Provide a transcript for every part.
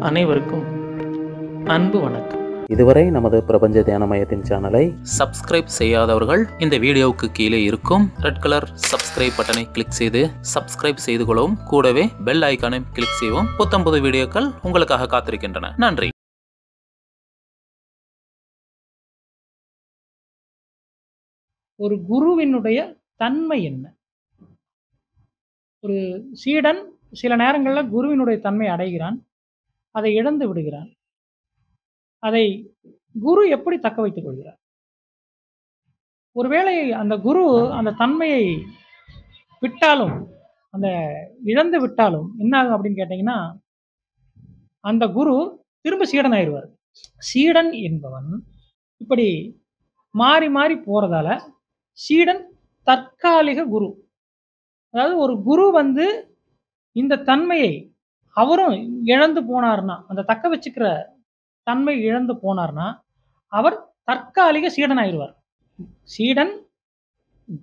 அனைவருக்கும் அன்பு வணக்கம். இதுவரை நமது பிரபஞ்ச தியான மையத்தின் சேனலை சப்ஸ்கிரைப் செய்யாதவர்கள் இந்த வீடியோவுக்கு கீழே இருக்கும் ரெட் கலர் சப்ஸ்கிரைப் பட்டனை கிளிக் செய்து சப்ஸ்கிரைப் செய்து கொள்ளவும், கூடவே பெல் ஐக்கானை கிளிக் செய்யவும். புத்தம்புது வீடியோக்கள் உங்களுக்காக காத்திருக்கின்றன. நன்றி. ஒரு குருவினுடைய தன்மை என்ன? ஒரு சீடன் சில நேரங்களில் குருவினுடைய தன்மை அடைகிறான், அதை இழந்து விடுகிறான். அதை குரு எப்படி தக்க வைத்துக் கொள்கிறார்? ஒருவேளை அந்த குரு அந்த தன்மையை விட்டாலும், அந்த இழந்து விட்டாலும் என்ன ஆகும் அப்படின்னு கேட்டீங்கன்னா, அந்த குரு திரும்ப சீடன் ஆயிடுவார். சீடன் என்பவன் இப்படி மாறி மாறி போறதால சீடன் தற்காலிக குரு. அதாவது ஒரு குரு இந்த தன்மையை அவரும் இழந்து போனார்னா, அந்த தக்க வச்சுக்கிற தன்மை இழந்து போனார்னா, அவர் தற்காலிக சீடன் ஆயிடுவார். சீடன்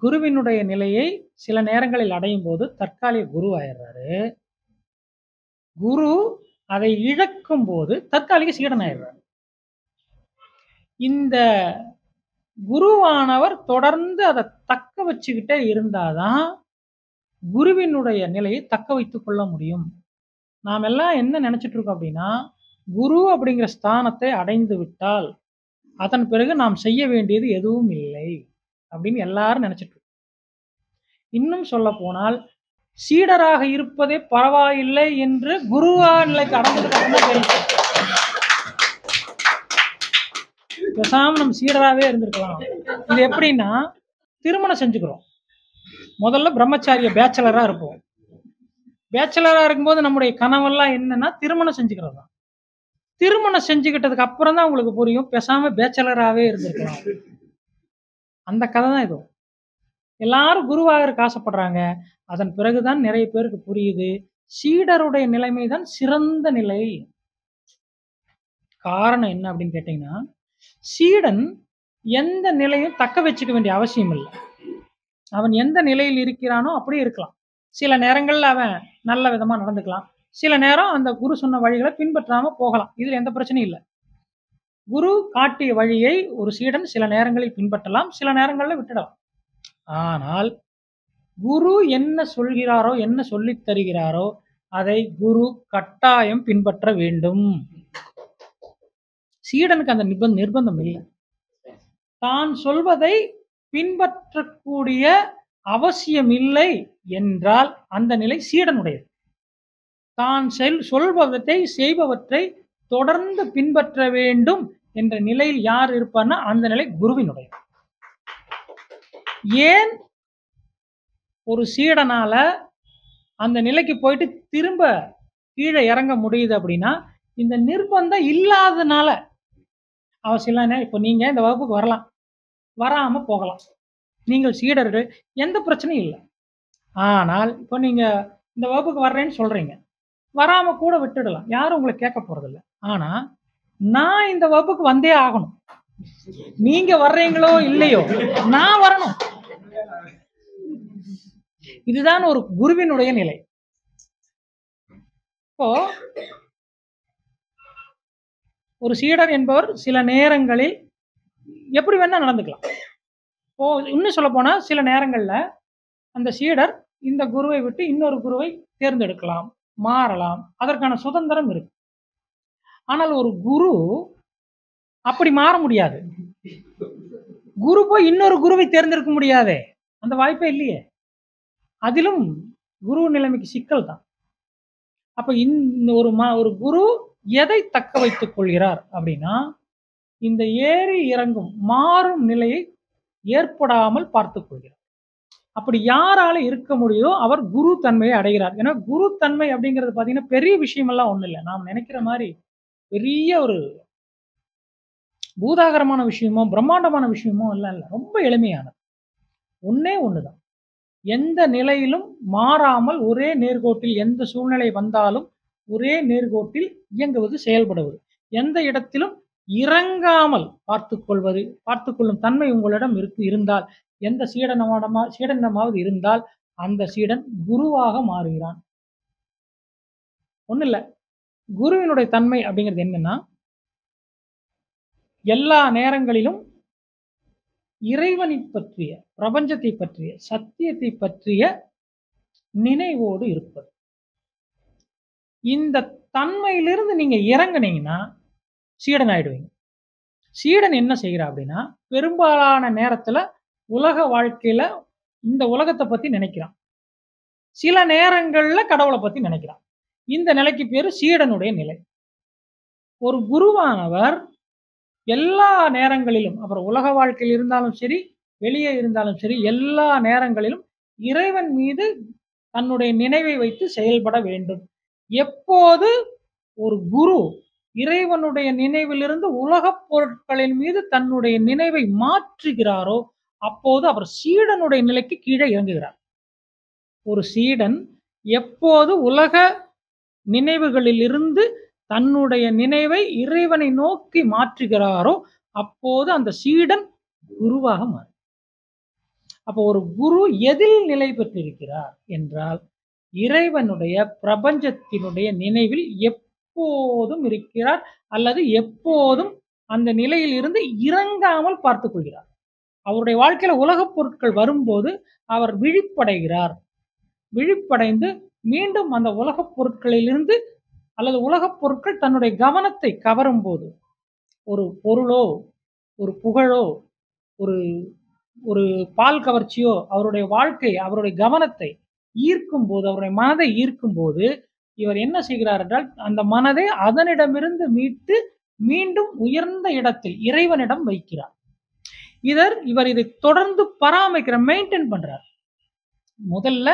குருவினுடைய நிலையை சில நேரங்களில் அடையும் போது தற்காலிக குரு ஆயிடுறாரு. குரு அதை இழக்கும் போது தற்காலிக சீடன் ஆயிடுறாரு. இந்த குருவானவர் தொடர்ந்து அதை தக்க வச்சுக்கிட்டே இருந்தாதான் குருவினுடைய நிலையை தக்க வைத்துக் கொள்ள முடியும். நாம் எல்லாம் என்ன நினைச்சிட்டு இருக்கோம் அப்படின்னா, குரு அப்படிங்கிற ஸ்தானத்தை அடைந்து விட்டால் அதன் பிறகு நாம் செய்ய வேண்டியது எதுவும் இல்லை அப்படின்னு எல்லாரும் நினைச்சிட்டு இருக்கோம். இன்னும் சொல்ல போனால், சீடராக இருப்பதே பரவாயில்லை என்று குருவா நிலைக்கு அடைஞ்சதுக்கு பேசாம நம்ம சீடராகவே இருந்திருக்கலாம். இது எப்படின்னா, திருமணம் செஞ்சுக்கிறோம். முதல்ல பிரம்மச்சாரிய பேச்சலரா இருப்போம். பேச்சலரா இருக்கும்போது நம்முடைய கனவெல்லாம் என்னன்னா திருமணம் செஞ்சுக்கிறது தான். திருமணம் செஞ்சுக்கிட்டதுக்கு அப்புறம் தான் உங்களுக்கு புரியும், பேசாம பேச்சலராகவே இருந்திருக்கலாம். அந்த கதை தான் இது. எல்லாரும் குருவாகிறதுக்கு ஆசைப்படுறாங்க. அதன் பிறகுதான் நிறைய பேருக்கு புரியுது, சீடருடைய நிலைமை தான் சிறந்த நிலை. காரணம் என்ன அப்படின்னு கேட்டீங்கன்னா, சீடன் எந்த நிலையும் தக்க வச்சுக்க வேண்டிய அவசியம் இல்லை. அவன் எந்த நிலையில் இருக்கிறானோ அப்படியே இருக்கலாம். சில நேரங்கள்ல அவன் நல்ல விதமா நடந்துக்கலாம், சில நேரம் அந்த குரு சொன்ன வழிகளை பின்பற்றாம போகலாம். இதுல எந்த பிரச்சனையும் இல்லை. குரு காட்டிய வழியை ஒரு சீடன் சில நேரங்களில் பின்பற்றலாம், சில நேரங்களில் விட்டுடலாம். ஆனால் குரு என்ன சொல்கிறாரோ, என்ன சொல்லித் தருகிறாரோ அதை குரு கட்டாயம் பின்பற்ற வேண்டும். சீடனுக்கு அந்த நிர்பந்தம் இல்லை. தான் சொல்வதை பின்பற்றக்கூடிய அவசியம் இல்லை என்றால் அந்த நிலை சீடனுடையது. தான் சொல்பவற்றை செய்பவற்றை தொடர்ந்து பின்பற்ற வேண்டும் என்ற நிலையில் யார் இருப்பார்னா அந்த நிலை குருவினுடையது. ஏன் ஒரு சீடனால அந்த நிலைக்கு போயிட்டு திரும்ப கீழே இறங்க முடியுது அப்படின்னா, இந்த நிர்பந்தம் இல்லாதனால. அவசியம் இல்லை. இப்போ நீங்க இந்த வகுப்புக்கு வரலாம், வராம போகலாம். நீங்கள் சீடர்கள், எந்த பிரச்சனையும் இல்லை. ஆனால் இப்போ நீங்க இந்த வகுப்புக்கு வர்றேன்னு சொல்றீங்க, வராம கூட விட்டுடலாம், யாரும் உங்களை கேட்க போறதில்லை. ஆனா நான் இந்த வகுப்புக்கு வந்தே ஆகணும். நீங்க வர்றீங்களோ இல்லையோ, நான் வரணும். இதுதான் ஒரு குருவினுடைய நிலை. இப்போ ஒரு சீடர் என்பவர் சில நேரங்களில் எப்படி வேணா நடந்துக்கலாம். இப்போ இன்னும் சொல்ல போனா, சில நேரங்கள்ல அந்த சீடர் இந்த குருவை விட்டு இன்னொரு குருவை தேர்ந்தெடுக்கலாம், மாறலாம். அதற்கான சுதந்திரம் இருக்கு. ஆனால் ஒரு குரு அப்படி மாற முடியாது. குரு போய் இன்னொரு குருவை தேர்ந்தெடுக்க முடியாதே, அந்த வாய்ப்பே இல்லையே. அதிலும் குரு நிலைமைக்கு சிக்கல் தான். அப்ப இந்த ஒரு குரு எதை தக்க வைத்துக் கொள்கிறார் அப்படின்னா, இந்த ஏறி இறங்கும் மாறும் நிலையை ஏற்படாமல் பார்த்துக் கொள்கிறார். அப்படி யாரால இருக்க முடியுதோ அவர் குரு தன்மையை அடைகிறார். ஏன்னா குரு தன்மை அப்படிங்கிறது பாத்தீங்கன்னா பெரிய விஷயம் எல்லாம் ஒண்ணு இல்லை. நாம் நினைக்கிற மாதிரி பெரிய ஒரு பூதாகரமான விஷயமோ பிரம்மாண்டமான விஷயமோ எல்லாம் இல்லை. ரொம்ப எளிமையானது. ஒன்னே ஒண்ணுதான். எந்த நிலையிலும் மாறாமல் ஒரே நேர்கோட்டில், எந்த சூழ்நிலை வந்தாலும் ஒரே நேர்கோட்டில் இயங்குவது, செயல்படுவது. எந்த இடத்திலும் இறங்காமல் பார்த்துக்கொள்ளும் தன்மை உங்களிடம் இருந்தால், எந்த சீடனமாவது இருந்தால் அந்த சீடன் குருவாக மாறுகிறான். ஒன்றும் இல்லை, குருவினுடைய தன்மை அப்படிங்கிறது என்னன்னா, எல்லா நேரங்களிலும் இறைவனை பற்றிய, பிரபஞ்சத்தை பற்றிய, சத்தியத்தை பற்றிய நினைவோடு இருப்பது. இந்த தன்மையிலிருந்து நீங்க இறங்குனீங்கன்னா சீடன் ஆயிடுவீங்க. சீடன் என்ன செய்கிறான் அப்படின்னா, பெரும்பாலான நேரத்துல உலக வாழ்க்கையில இந்த உலகத்தை பத்தி நினைக்கிறான். சில நேரங்கள்ல கடவுளை பத்தி நினைக்கிறான். இந்த நிலைக்கு பேரு சீடனுடைய நிலை. ஒரு குருவானவர் எல்லா நேரங்களிலும், அப்புறம் உலக வாழ்க்கையில் இருந்தாலும் சரி, வெளியே இருந்தாலும் சரி, எல்லா நேரங்களிலும் இறைவன் மீது தன்னுடைய நினைவை வைத்து செயல்பட வேண்டும். எப்போது ஒரு குரு இறைவனுடைய நினைவிலிருந்து உலகப் பொருட்களின் மீது தன்னுடைய நினைவை மாற்றுகிறாரோ, அப்போது அவர் சீடனுடைய நிலைக்கு கீழே இறங்குகிறார். ஒரு சீடன் எப்போது உலக நினைவுகளிலிருந்து தன்னுடைய நினைவை இறைவனை நோக்கி மாற்றுகிறாரோ, அப்போது அந்த சீடன் குருவாக மாறும். அப்போ ஒரு குரு எதில் நிலை பெற்றிருக்கிறார் என்றால், இறைவனுடைய பிரபஞ்சத்தினுடைய நினைவில் எப்போதும் இருக்கிறார், அல்லது எப்போதும் அந்த நிலையில் இருந்து இறங்காமல் பார்த்துக் கொள்கிறார். அவருடைய வாழ்க்கையில உலகப் பொருட்கள் வரும்போது அவர் விழிப்படைகிறார். விழிப்படைந்து மீண்டும் அந்த உலகப் பொருட்களிலிருந்து, அல்லது உலகப் பொருட்கள் தன்னுடைய கவனத்தை கவரும் போது, ஒரு பொருளோ, ஒரு புகழோ, ஒரு ஒரு பால் கவர்ச்சியோ அவருடைய வாழ்க்கை, அவருடைய கவனத்தை ஈர்க்கும் போது, அவருடைய மனதை ஈர்க்கும் போது, இவர் என்ன செய்கிறார் என்றால், அந்த மனதை அதனிடமிருந்து மீட்டு மீண்டும் உயர்ந்த இடத்தில் இறைவனிடம் வைக்கிறார். இவர் இதை தொடர்ந்து பராமரிக்கிறார், மெயின்டைன் பண்றார். முதல்ல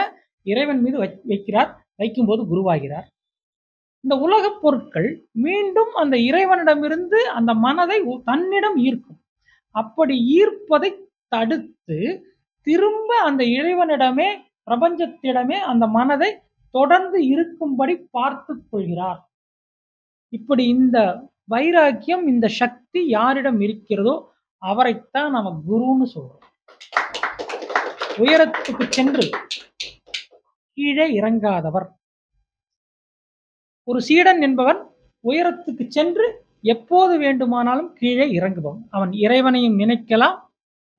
இறைவன் மீது வைக்கிறார், வைக்கும்போது குருவாகிறார். இந்த உலகப் பொருட்கள் மீண்டும் அந்த இறைவனிடமிருந்து அந்த மனதை தன்னிடம் ஈர்க்கும். அப்படி ஈர்ப்பதை தடுத்து திரும்ப அந்த இறைவனிடமே, பிரபஞ்சத்திடமே அந்த மனதை தொடர்ந்து இருக்கும்படி பார்த்துக் கொள்கிறார். இப்படி இந்த வைராக்கியம், இந்த சக்தி யாரிடம் இருக்கிறதோ அவரைத்தான் நாம குருன்னு சொல்றோம். உயரத்துக்கு சென்று கீழே இறங்காதவர். ஒரு சீடன் என்பவன் உயரத்துக்கு சென்று எப்போது வேண்டுமானாலும் கீழே இறங்குபவன். அவன் இறைவனையும் நினைக்கலாம்,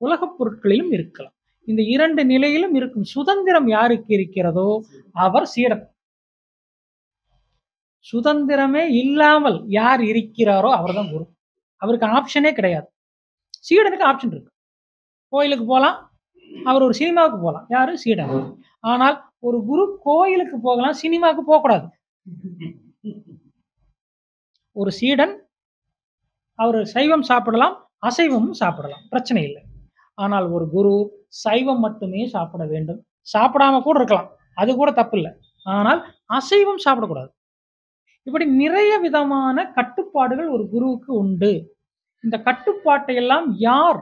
உலகப் பொருட்களிலும் இருக்கலாம். இந்த இரண்டு நிலையிலும் இருக்கும் சுதந்திரம் யாருக்கு இருக்கிறதோ அவர் சீடன். சுதந்திரமே இல்லாமல் யார் இருக்கிறாரோ அவர்தான் குரு. அவருக்கு ஆப்ஷனே கிடையாது. சீடனுக்கு ஆப்ஷன் இருக்கு. கோயிலுக்கு போகலாம், அவர் ஒரு சினிமாவுக்கு போகலாம். யாரு? சீடன். ஆனால் ஒரு குரு கோயிலுக்கு போகலாம், சினிமாவுக்கு போகக்கூடாது. ஒரு சீடன் அவர் சைவம் சாப்பிடலாம், அசைவமும் சாப்பிடலாம், பிரச்சனை இல்லை. ஆனால் ஒரு குரு சைவம் மட்டுமே சாப்பிட வேண்டும். சாப்பிடாம கூட இருக்கலாம், அது கூட தப்பு இல்லை. ஆனால் அசைவம் சாப்பிடக்கூடாது. இப்படி நிறைய விதமான கட்டுப்பாடுகள் ஒரு குருவுக்கு உண்டு. இந்த கட்டுப்பாட்டை எல்லாம் யார்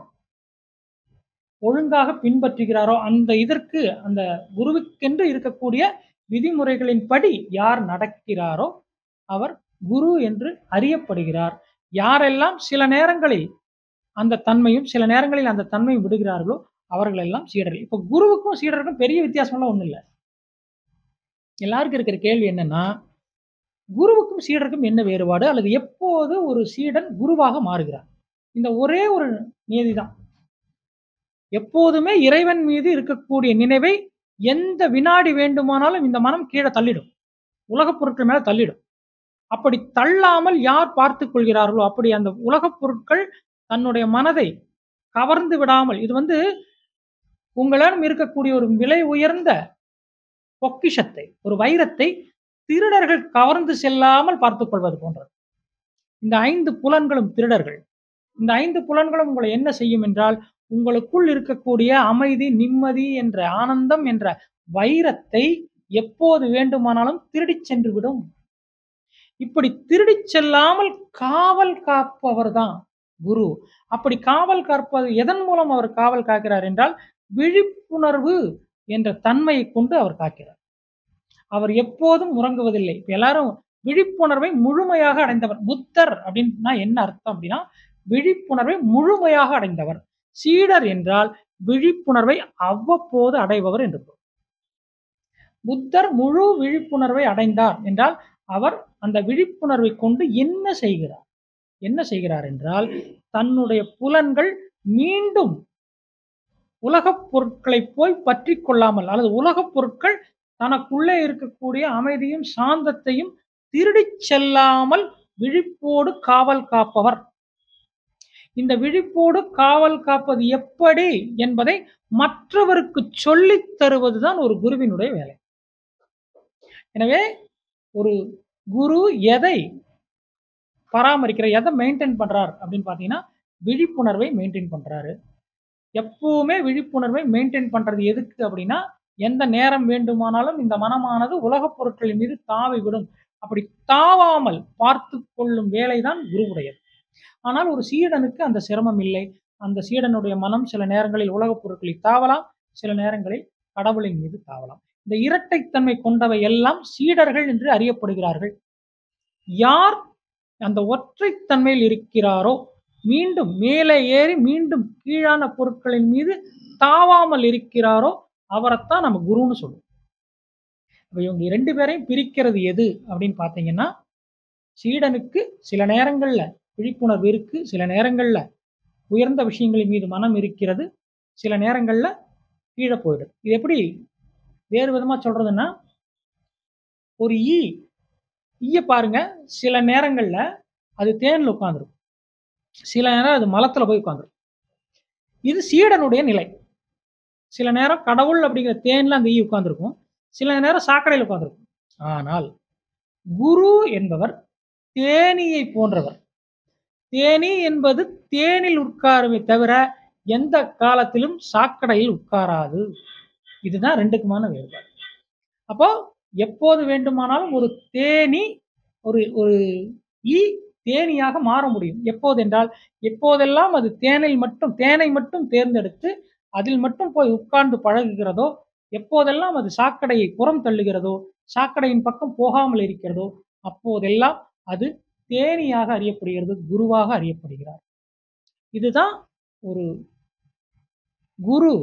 ஒழுங்காக பின்பற்றுகிறாரோ, அந்த குருவுக்கென்று இருக்கக்கூடிய விதிமுறைகளின் படி யார் நடக்கிறாரோ அவர் குரு என்று அறியப்படுகிறார். யாரெல்லாம் சில நேரங்களில் அந்த தன்மையும் சில நேரங்களில் அந்த தன்மையும் விடுகிறார்களோ அவர்கள் எல்லாம் சீடர்கள். இப்போ குருவுக்கும் சீடருக்கும் பெரிய வித்தியாசம்லாம் ஒன்றும் இல்லை. எல்லாருக்கும் இருக்கிற கேள்வி என்னன்னா, குருவுக்கும் சீடருக்கும் என்ன வேறுபாடு, அல்லது எப்போது ஒரு சீடன் குருவாக மாறுகிறார்? இந்த ஒரே ஒரு நியதி தான். எப்போதுமே இறைவன் மீது இருக்கக்கூடிய நினைவை எந்த வினாடி வேண்டுமானாலும் இந்த மனம் கீழே தள்ளிடும், உலகப் பொருட்கள் மேல தள்ளிடும். அப்படி தள்ளாமல் யார் பார்த்துக் கொள்கிறார்களோ, அப்படி அந்த உலகப் பொருட்கள் தன்னுடைய மனதை கவர்ந்து விடாமல், இது உங்களிடம் இருக்கக்கூடிய ஒரு விலை உயர்ந்த பொக்கிஷத்தை, ஒரு வைரத்தை திருடர்கள் கவர்ந்து செல்லாமல் பார்த்துக் கொள்வது போன்றது. இந்த 5 புலன்களும் திருடர்கள். இந்த 5 புலன்களும் உங்களை என்ன செய்யும் என்றால், உங்களுக்குள் இருக்கக்கூடிய அமைதி, நிம்மதி என்ற ஆனந்தம் என்ற வைரத்தை எப்போது வேண்டுமானாலும் திருடிச் சென்று விடும். இப்படி திருடிச் செல்லாமல் காவல் காப்பவர் தான் குரு. அப்படி காவல் காப்பது எதன் மூலம் அவர் காவல் காக்கிறார் என்றால், விழிப்புணர்வு என்ற தன்மையை கொண்டு அவர் காக்கிறார். அவர் எப்போதும் உறங்குவதில்லை. இப்ப எல்லாரும் விழிப்புணர்வை முழுமையாக அடைந்தவர். புத்தர் அப்படின்னா என்ன அர்த்தம் அப்படின்னா, விழிப்புணர்வை முழுமையாக அடைந்தவர். சீடர் என்றால் விழிப்புணர்வை அவ்வப்போது அடைபவர் என்று பொருள். புத்தர் முழு விழிப்புணர்வை அடைந்தார் என்றால் அவர் அந்த விழிப்புணர்வை கொண்டு என்ன செய்கிறார் என்றால், தன்னுடைய புலன்கள் மீண்டும் உலகப் பொருட்களை போய் பற்றி கொள்ளாமல், அல்லது உலகப் பொருட்கள் தனக்குள்ளே இருக்கக்கூடிய அமைதியும் சாந்தத்தையும் திருடிச் செல்லாமல் விழிப்போடு காவல் காப்பவர். இந்த விழிப்போடு காவல் காப்பது எப்படி என்பதை மற்றவருக்கு சொல்லித் தருவதுதான் ஒரு குருவினுடைய வேலை. எனவே ஒரு குரு எதை பராமரிக்கிறார், எதை மெயின்டைன் பண்றார் அப்படின்னு பார்த்தீங்கன்னா, விழிப்புணர்வை மெயின்டைன் பண்றாரு. எப்பவுமே விழிப்புணர்வை மெயின்டைன் பண்றது எதுக்கு அப்படின்னா, எந்த நேரம் வேண்டுமானாலும் இந்த மனமானது உலகப் பொருட்களின் மீது தாவி விடும். அப்படி தாவாமல் பார்த்து கொள்ளும் வேலைதான் குருவுடையது. ஆனால் ஒரு சீடனுக்கு அந்த சிரமம் இல்லை. அந்த சீடனுடைய மனம் சில நேரங்களில் உலகப் பொருட்களில் தாவலாம், சில நேரங்களில் கடவுளின் மீது தாவலாம். இந்த இரட்டைத்தன்மை கொண்டவை எல்லாம் சீடர்கள் என்று அறியப்படுகிறார்கள். யார் அந்த ஒற்றைத்தன்மையில் இருக்கிறாரோ, மீண்டும் மேலே ஏறி மீண்டும் கீழான பொருட்களின் மீது தாவாமல் இருக்கிறாரோ, அவரைத்தான் நம்ம குருன்னு சொல்லுவோம். இப்போ இவங்க 2 பேரையும் பிரிக்கிறது எது அப்படின்னு பார்த்தீங்கன்னா, சீடனுக்கு சில நேரங்கள்ல விழிப்புணர்வு இருக்கு, சில நேரங்கள்ல உயர்ந்த விஷயங்களின் மீது மனம் இருக்கிறது, சில நேரங்கள்ல கீழே போயிடுது. இது எப்படி வேறு விதமா சொல்றதுன்னா, ஒரு ஈய பாருங்க, சில நேரங்கள்ல அது தேன்ல உட்கார்ந்துரும், சில நேரம் அது மலத்துல போய் உட்கார்ந்துரும். இது சீடனுடைய நிலை. சில நேரம் கடவுள் அப்படிங்கிற தேன்ல அந்த ஈ உட்கார்ந்துருக்கும், சில நேரம் சாக்கடையில் உட்கார்ந்துருக்கும். ஆனால் குரு என்பவர் தேனீயை போன்றவர். தேனீ என்பது தேனில் உட்காருமே தவிர எந்த காலத்திலும் சாக்கடையில் உட்காராது. இதுதான் 2க்குமான வேறுபாடு. அப்போ எப்போது வேண்டுமானாலும் ஒரு தேனீ ஒரு ஈ தேனியாக மாற முடியும். எப்போது என்றால், எப்போதெல்லாம் அது தேனை மட்டும் தேர்ந்தெடுத்து அதில் மட்டும் போய் உட்கார்ந்து பழகுகிறதோ, எப்போதெல்லாம் அது சாக்கடையை புறம் தள்ளுகிறதோ, சாக்கடையின் பக்கம் போகாமல் இருக்கிறதோ, அப்போதெல்லாம் அது தேனியாக அறியப்படுகிறது, குருவாக அறியப்படுகிறார். இதுதான் ஒரு குரு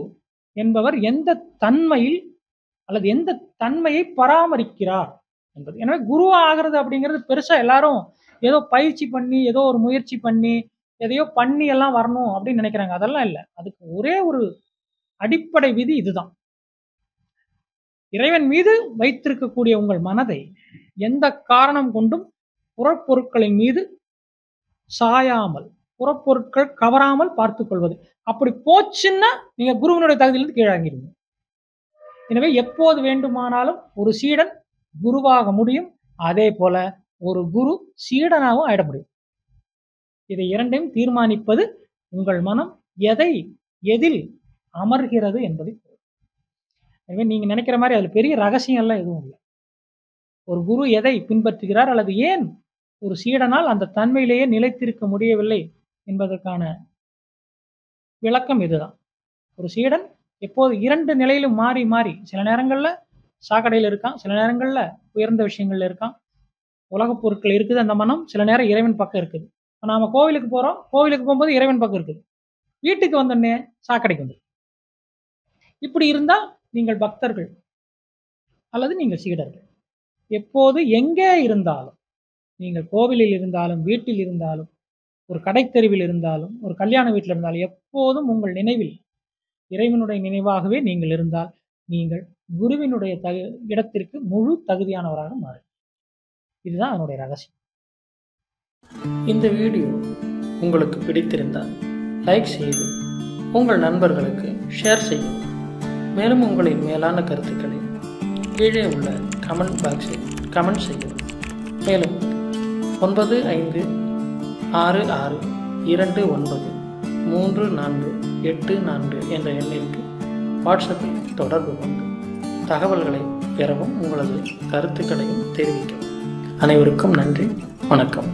என்பவர் எந்த தன்மையில் அல்லது எந்த தன்மையை பராமரிக்கிறார் என்பது. எனவே குரு ஆகிறது அப்படிங்கிறது பெருசா எல்லாரும் ஏதோ பயிற்சி பண்ணி, ஏதோ ஒரு முயற்சி பண்ணி, எதையோ பண்ணி எல்லாம் வரணும் அப்படின்னு நினைக்கிறாங்க. அதெல்லாம் இல்லை. அதுக்கு ஒரே ஒரு அடிப்படை விதி இதுதான். இறைவன் மீது வைத்திருக்கக்கூடிய உங்கள் மனதை எந்த காரணம் கொண்டும் புறப்பொருட்களின் மீது சாயாமல், புறப்பொருட்கள் கவராமல் பார்த்துக் கொள்வது. அப்படி போச்சுன்னா நீங்க குருவினுடைய தகுதியிலிருந்து கீழாங்கிருங்க. எனவே எப்போது வேண்டுமானாலும் ஒரு சீடன் குருவாக முடியும், அதே போல ஒரு குரு சீடனாகவும் ஆயிட முடியும். இதை இரண்டையும் தீர்மானிப்பது உங்கள் மனம் எதில் அமர்கிறது என்பதை. எனவே நீங்க நினைக்கிற மாதிரி அதுல பெரிய ரகசியம் எல்லாம் எதுவும் இல்லை. ஒரு குரு எதை பின்பற்றுகிறார் அல்லது ஏன் ஒரு சீடனால் அந்த தன்மையிலேயே நிலைத்திருக்க முடியவில்லை என்பதற்கான விளக்கம் இதுதான். ஒரு சீடன் எப்போது 2 நிலையிலும் மாறி மாறி, சில நேரங்கள்ல சாக்கடையில் இருக்கான், சில நேரங்கள்ல உயர்ந்த விஷயங்கள்ல இருக்கான், உலகப் பொருட்கள் இருக்குது அந்த மனம், சில நேரம் இறைவன் பக்கம் இருக்குது. நாம கோவிலுக்கு போறோம், கோவிலுக்கு போகும்போது இறைவன் பக்கம் இருக்குது, வீட்டுக்கு வந்தோடனே சாக்கடைக்கு வந்து. இப்படி இருந்தால் நீங்கள் பக்தர்கள் அல்லது நீங்கள் சீடர்கள். எப்போது எங்கே இருந்தாலும், நீங்கள் கோவிலில் இருந்தாலும், வீட்டில் இருந்தாலும், ஒரு கடைத்தெருவில் இருந்தாலும், ஒரு கல்யாண வீட்டில் இருந்தாலும், எப்போதும் உங்கள் நினைவில் இறைவனுடைய நினைவாகவே நீங்கள் இருந்தால் நீங்கள் குருவினுடைய இடத்திற்கு முழு தகுதியானவராக மாறும். இதுதான் அதனுடைய ரகசியம். இந்த வீடியோ உங்களுக்கு பிடித்திருந்தால் லைக் செய்து உங்கள் நண்பர்களுக்கு ஷேர் செய்யவும். மேலும் உங்களின் மேலான கருத்துக்களை கீழே உள்ள கமெண்ட் பாக்ஸில் கமெண்ட் செய்யவும். மேலும் 9566293484 என்ற எண்ணிற்கு வாட்ஸ்அப்பில் தொடர்பு கொண்டு தகவல்களை பெறவும், உங்களது கருத்துக்களையும் தெரிவிக்கவும். அனைவருக்கும் நன்றி, வணக்கம்.